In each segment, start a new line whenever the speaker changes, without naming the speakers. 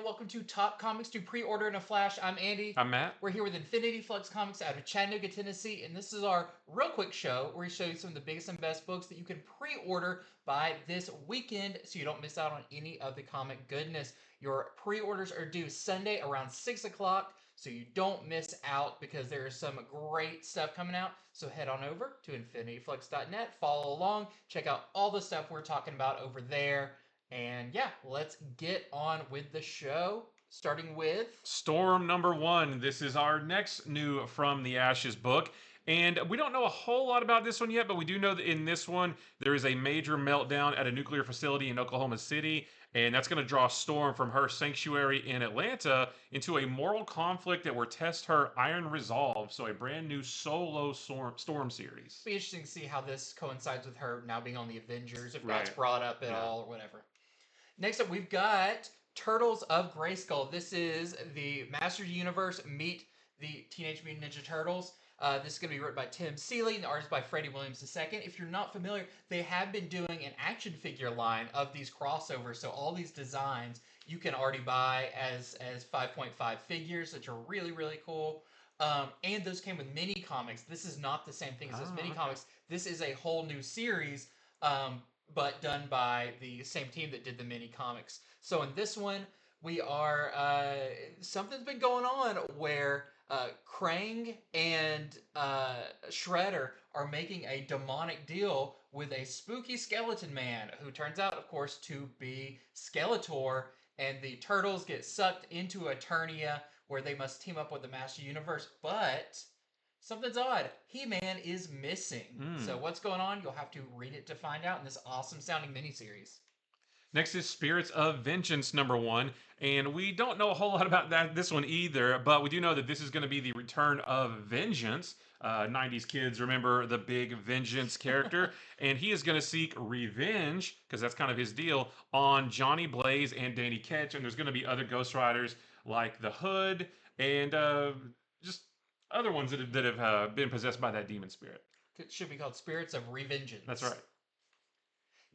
welcome to Top Comics to Pre-Order in a Flash. I'm Andy.
I'm Matt.
We're here with Infinity Flux Comics out of Chattanooga, Tennessee, and this is our real quick show where we show you some of the biggest and best books that you can pre-order by this weekend so you don't miss out on any of the comic goodness. Your pre-orders are due Sunday around 6 o'clock, so you don't miss out because there is some great stuff coming out. So head on over to infinityflux.net, follow along, check out all the stuff we're talking about over there. And yeah, let's get on with the show. Starting with
Storm number 1. This is our next new From the Ashes book. And we don't know a whole lot about this one yet, but we do know that in this one, there is a major meltdown at a nuclear facility in Oklahoma City. And that's going to draw Storm from her sanctuary in Atlanta into a moral conflict that will test her iron resolve. So a brand new solo Storm series.
Be interesting to see how this coincides with her now being on the Avengers, if that's
Right.
brought up at all or whatever. Next up, we've got Turtles of Greyskull. This is the Masters Universe meet the Teenage Mutant Ninja Turtles. This is going to be written by Tim Seeley and the artist by Freddie Williams II. If you're not familiar, they have been doing an action figure line of these crossovers. So all these designs you can already buy as 5.5 figures, which are really, really cool. And those came with mini comics. This is not the same thing as those mini comics. This is a whole new series, but done by the same team that did the mini comics. So in this one, we are something's been going on where Krang and Shredder are making a demonic deal with a spooky skeleton man who turns out, of course, to be Skeletor, and the turtles get sucked into Eternia where they must team up with the Master Universe, but something's odd. He-Man is missing. So what's going on? You'll have to read it to find out in this awesome sounding miniseries.
Next is Spirits of Vengeance number 1, and we don't know a whole lot about this one either, but we do know that this is going to be the return of Vengeance. 90s kids remember the big Vengeance character, and he is going to seek revenge, because that's kind of his deal, on Johnny Blaze and Danny Ketch, and there's going to be other Ghost Riders like the Hood, and just other ones that have been possessed by that demon spirit.
It should be called Spirits of Revengeance.
That's right.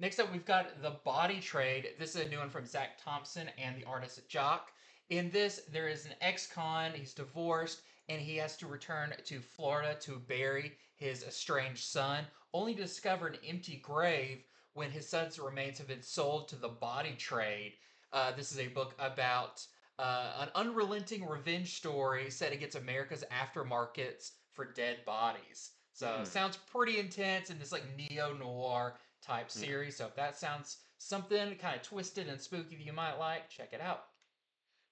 Next up, we've got The Body Trade. This is a new one from Zach Thompson and the artist Jock. In this, there is an ex-con, he's divorced, and he has to return to Florida to bury his estranged son, only to discover an empty grave when his son's remains have been sold to the body trade. This is a book about an unrelenting revenge story set against America's aftermarkets for dead bodies. So sounds pretty intense in this like neo-noir type series. So if that sounds something kind of twisted and spooky that you might like, check it out.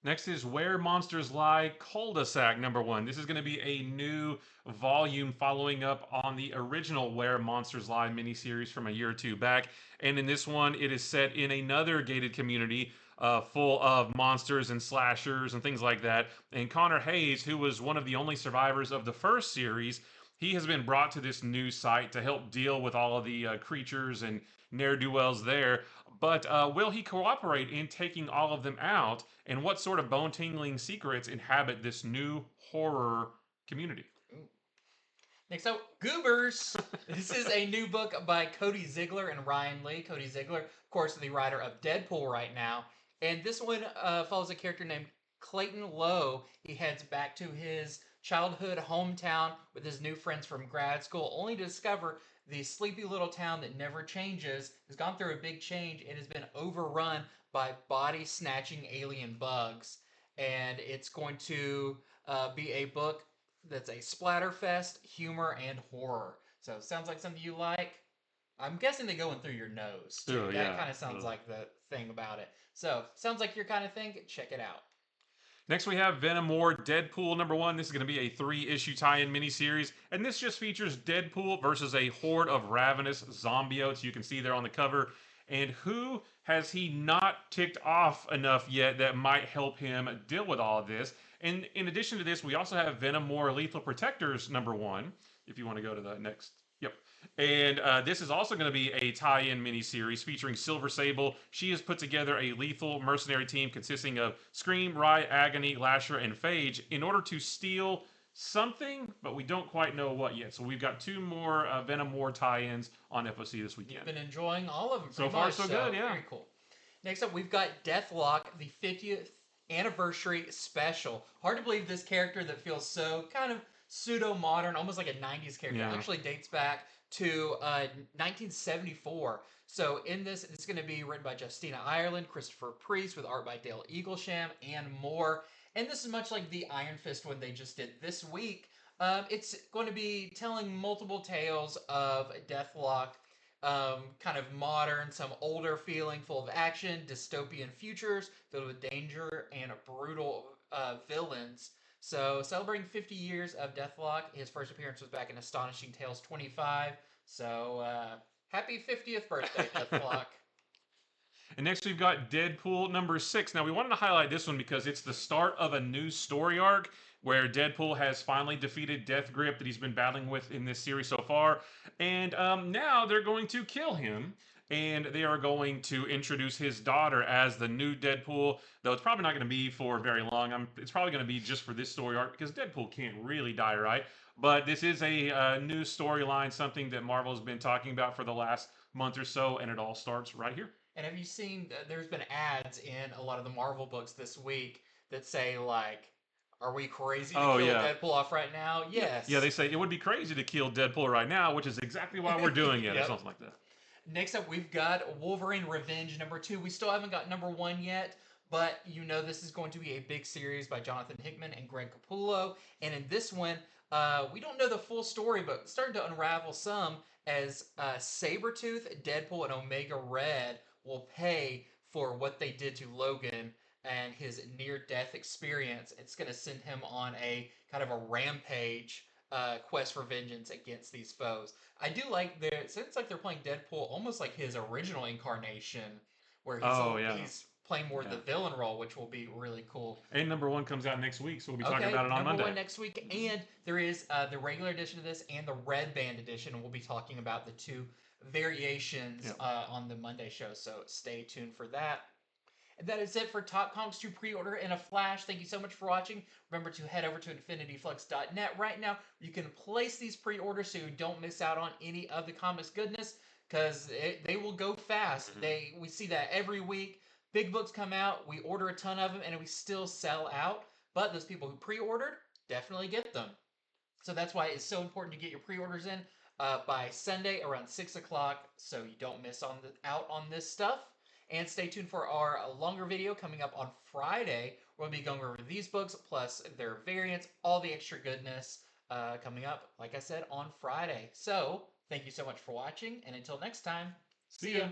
Next is Where Monsters Lie, Cull-de-Sac number 1. This is going to be a new volume following up on the original Where Monsters Lie miniseries from a year or two back. And in this one, it is set in another gated community full of monsters and slashers and things like that. And Connor Hayes, who was one of the only survivors of the first series, he has been brought to this new site to help deal with all of the creatures and ne'er-do-wells there. But will he cooperate in taking all of them out? And what sort of bone-tingling secrets inhabit this new horror community?
Next up, Goobers. This is a new book by Cody Ziegler and Ryan Lee. Cody Ziegler, of course, the writer of Deadpool right now. And this one follows a character named Clayton Lowe. He heads back to his childhood hometown with his new friends from grad school, only to discover the sleepy little town that never changes has gone through a big change and has been overrun by body-snatching alien bugs. And it's going to be a book that's a splatterfest, humor, and horror. So sounds like something you like. I'm guessing they go in through your nose, too. That kind of sounds like the thing about it. So, sounds like your kind of thing. Check it out.
Next, we have Venom War, Deadpool number 1. This is going to be a 3-issue tie-in miniseries, and this just features Deadpool versus a horde of ravenous zombiotes. You can see there on the cover. And who has he not ticked off enough yet that might help him deal with all of this? And in addition to this, we also have Venom War, Lethal Protectors number 1. If you want to go to the next. Yep. And this is also going to be a tie-in miniseries featuring Silver Sable. She has put together a lethal mercenary team consisting of Scream, Riot, Agony, Lasher, and Phage in order to steal something, but we don't quite know what yet. So we've got 2 more Venom War tie-ins on FOC this weekend.
You've been enjoying all of them
so far, so good, yeah.
Very cool. Next up, we've got Deathlok, the 50th anniversary special. Hard to believe this character that feels so kind of pseudo-modern, almost like a 90s character, actually dates back to 1974. So in this, it's going to be written by Justina Ireland, Christopher Priest, with art by Dale Eaglesham, and more. And this is much like the Iron Fist one they just did this week. It's going to be telling multiple tales of Deathlok, kind of modern, some older feeling, full of action, dystopian futures filled with danger and brutal villains. So, celebrating 50 years of Deathlok, his first appearance was back in Astonishing Tales 25. So, happy 50th birthday, Deathlok.
And next we've got Deadpool number 6. Now we wanted to highlight this one because it's the start of a new story arc where Deadpool has finally defeated Death Grip that he's been battling with in this series so far. And now they're going to kill him. And they are going to introduce his daughter as the new Deadpool, though it's probably not going to be for very long. It's probably going to be just for this story arc because Deadpool can't really die, right? But this is a new storyline, something that Marvel has been talking about for the last month or so, and it all starts right here.
And have you seen, there's been ads in a lot of the Marvel books this week that say, like, are we crazy to kill Deadpool off right now? Yes.
Yeah, they say it would be crazy to kill Deadpool right now, which is exactly why we're doing it, or something like that.
Next up, we've got Wolverine Revenge number 2. We still haven't got number 1 yet, but you know this is going to be a big series by Jonathan Hickman and Greg Capullo. And in this one, we don't know the full story, but starting to unravel some as Sabretooth, Deadpool, and Omega Red will pay for what they did to Logan and his near-death experience. It's going to send him on a kind of a rampage quest for vengeance against these foes. I do like since like they're playing Deadpool almost like his original incarnation, where he's playing more the villain role, which will be really cool.
And number 1 comes out next week, so we'll be talking about it on Monday.
Number 1 next week, and there is the regular edition of this and the Red Band edition, and we'll be talking about the 2 variations on the Monday show, so stay tuned for that. And that is it for Top Comics to pre-order in a flash. Thank you so much for watching. Remember to head over to infinityflux.net right now. You can place these pre-orders so you don't miss out on any of the comics goodness, because they will go fast. We see that every week. Big books come out, we order a ton of them, and we still sell out. But those people who pre-ordered definitely get them. So that's why it's so important to get your pre-orders in by Sunday around 6 o'clock so you don't miss out on this stuff. And stay tuned for our longer video coming up on Friday. We'll be going over these books, plus their variants, all the extra goodness coming up, like I said, on Friday. So, thank you so much for watching, and until next time, see ya!